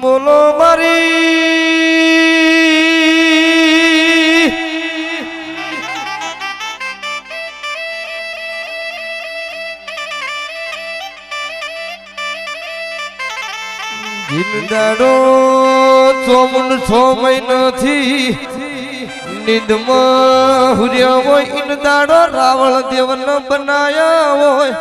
બોલો મારી જિંદાડો ચોમન 6 મહિનાથી નિંદમાં હુર્યા હોય ઇનદાડો રાવળ દેવન બનાયા હોય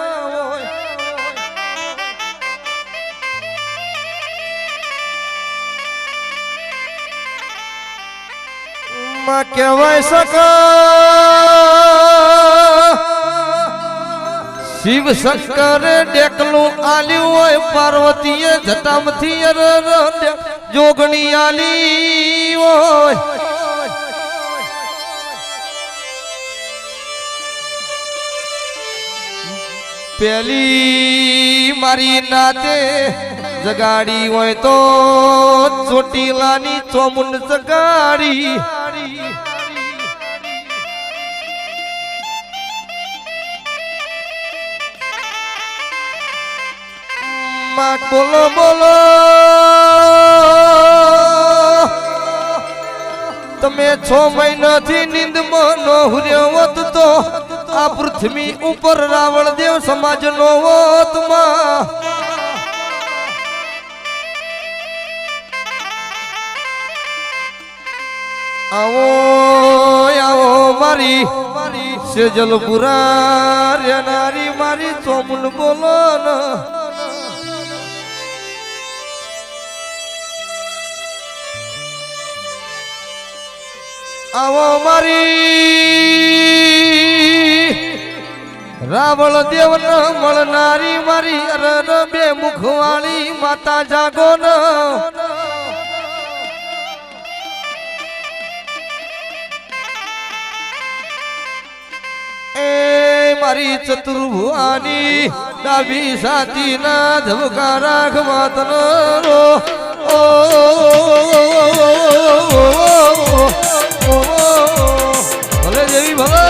માં કહેવાય શિવ શંકરે ડેકલું આલ્યું હોય પાર્વતીએ જટામથી જોગણી આલી હોય પેલી મારી નાતે જગાડી હોય તો ચોટીલાની ચોમુંડ જગાડી બોલો બોલો તમે 6 મહિનાથી નીંદમાં નો હુર્યો હોત તો આ પૃથ્વી ઉપર રાવણ દેવ સમાજ નો હોત માં આવો આવો મારી સેજલપુરા રેનારી મારી ચોમુંડ બોલો ને આવો મારી રાવળ દેવ ન મળનારી મારી અરર બે મુખવાળી માતા જાગો ન એ મારી ચતુર્ભુવાની ડાબી સાતી ના ધબકા રાખ માતન રો ઓ ભલે જેવી ભલે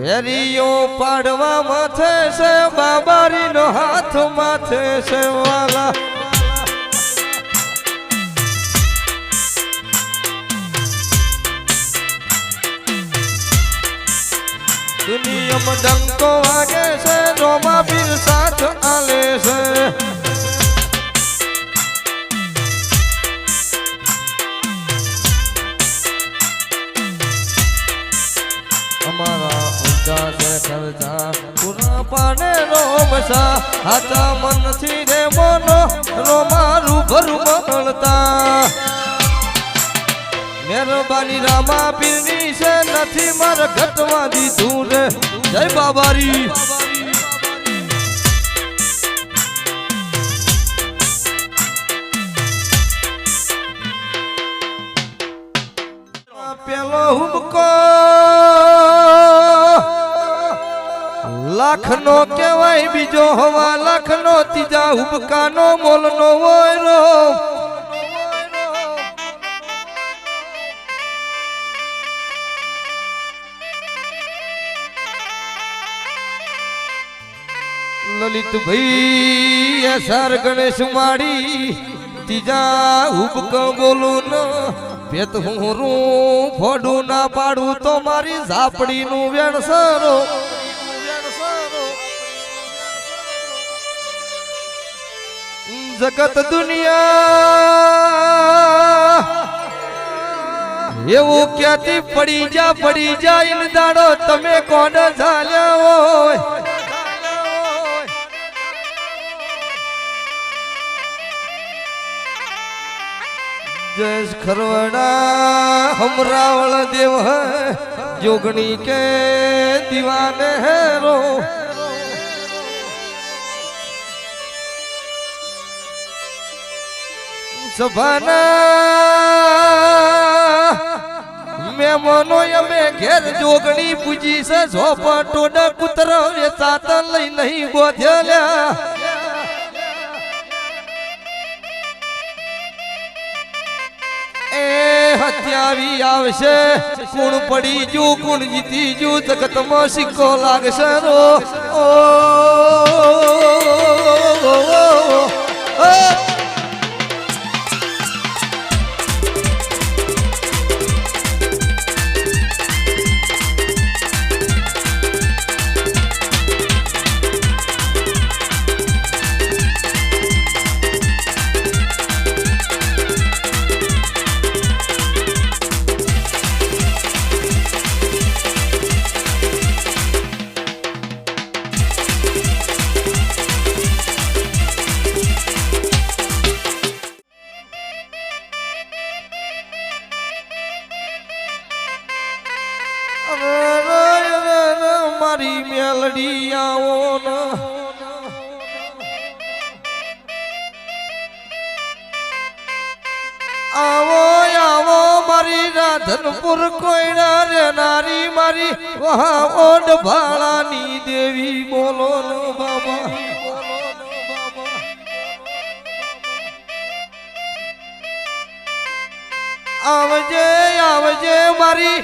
વેરીઓ પાડવા માથે છે બાબારી નો હાથ માથે છે વાલા દુનિયામાં ડંકો વાગે છે રોમા પીર સાથ આલે છે અમારા ખર્ચા પૂરા પાને રોમસા હાચા મનથી રે મોનો રોમારું ભરું મળતા મહેરબાની રામા પીરની છે નથી મારે ઘટવા દીધું રે જય બાબારી પેલો હુમકો લાખનો કહેવાય બીજો હવા લાખનો ત્રીજા હુબકાનો મોલનો હોય રો લલિતભાઈ એસાર ગણેશ માડી ત્રીજા હુબકો બોલું ન પેત હું ફોડું ના પાડું તો મારી ઝાપડી નું વેણસરો જગત દુનિયા એવું ક્યાંથી પડી જા દાડો તમે કોણ ઝાલ્યા હોય जस खरवड़ा हम रावण देव है जोगनी के दीवाने हैं रो સભાના મેમનો અમે ઘેર જોગણી પૂજી છે ઝોપટો ડ કુતર વેચાત લઈ નહીં ગોધ્યા એ હત્યાવી આવશે કુણ પડી જુ કુણ જીતી જુ જગતમાં સિક્કો લાગશે રો ઓ મારી મેલડી આવો આવો આવો મારી રાધનપુર કોઈના રે નારી મારી વહા ઓડ ભાળાની દેવી બોલો ન બાબા આવજે આવજે મારી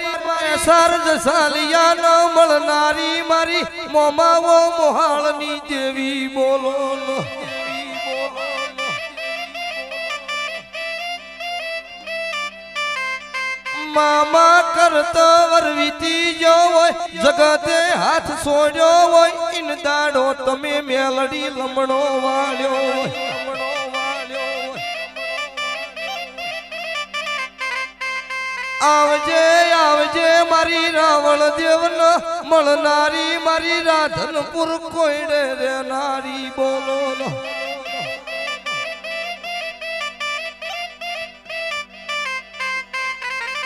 સરજ સાલિયા ન મળનારી મારી મોમાવો મોહાળની દેવી બોલો મામા કરતવર વીતી જો હોય જગતે હાથ છોડ્યો હોય ઇન દાડો તમે મેલડી લમણો વાળ્યો હોય આવજે આવજે મારી રાવણ દેવન મળનારી મારી રાધનપુર કોઈડે રે નારી બોલો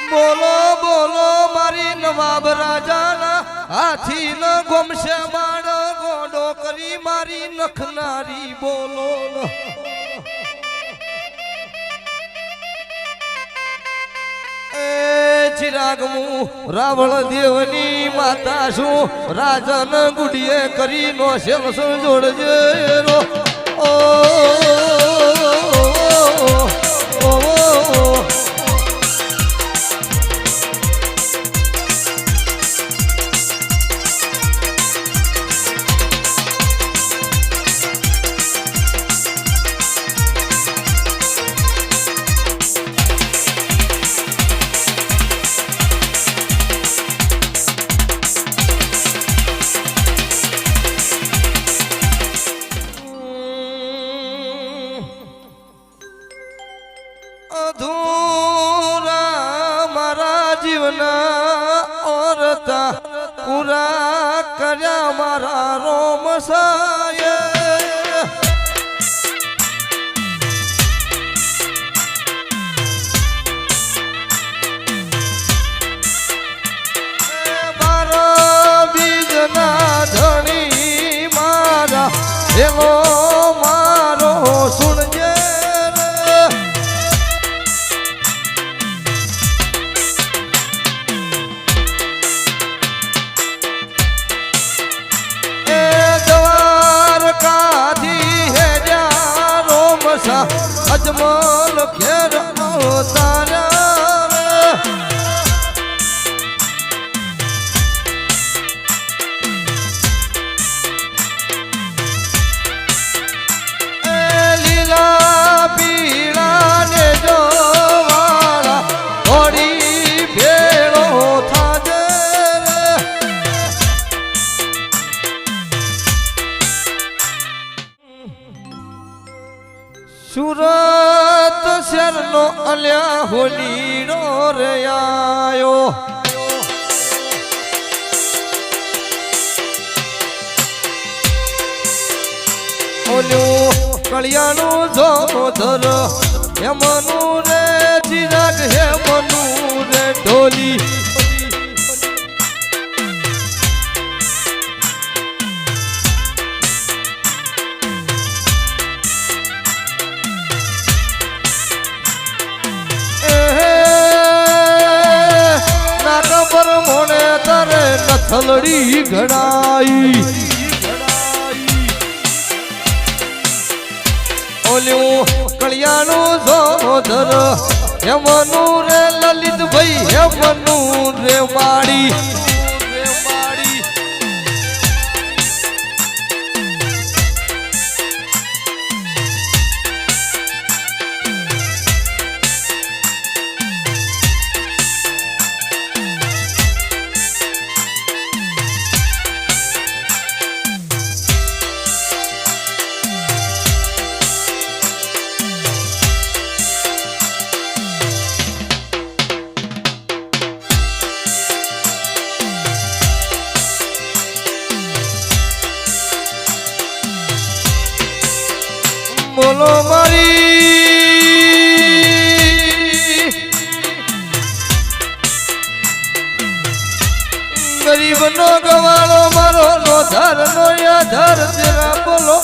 બોલો બોલો મારી નવાબ રાજાના હાથી ન ગમશે માડ ગોડો કરી મારી નખનારી બોલો ચિરાગમું રાવણ દેવની માતા શું રાજન ગુડીએ કરી નો શેલ જોડજે રો ઓ અધૂરા મારા જીવના ઓરતા પૂરા કર્યા મારા રોમ સાય મારા બીજના ધણી મારા એવો મારો સુણજે અજમલ ઘેર તારા લીલા પીળા ને જોવાળા થોડી ભેળો થાજે સુરત શેરનો અલ્યા હોલીડો રે આયો ઓલું કળિયાનું જોધર હેમનું રે ચિરાગ હેમનું રે ઢોલી થલડી ઘડાઈ ઓલ્યું કળિયાનું જોધર હેમનું રે લલિત ભાઈ હેમનું રે માડી બોલો મારી ગરીબ નો ગવાળો મારો નો ધર નો આધાર તેરા બોલો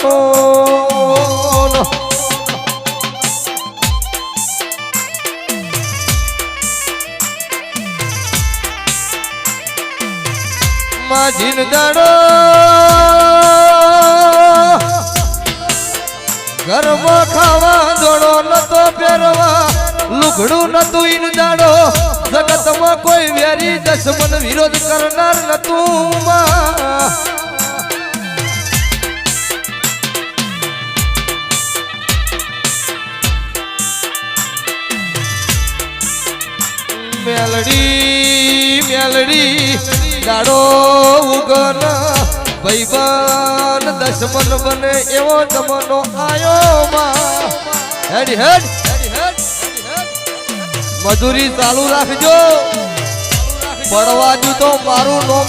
માજીન દાડો ઘરમાં ખાવા દોડો નતો પહેરવા લુગડું નતું ઈન દાડો જગતમાં કોઈ વેરી દશમન વિરોધ કરનાર નતું મેલડી મેલડી દાડો ઉગન ભાઈબંધ દશમન બને એવો જમાનો આયો માં હેડ હેડ મજૂરી ચાલુ રાખજો પડવાજુ તો મારું નોમ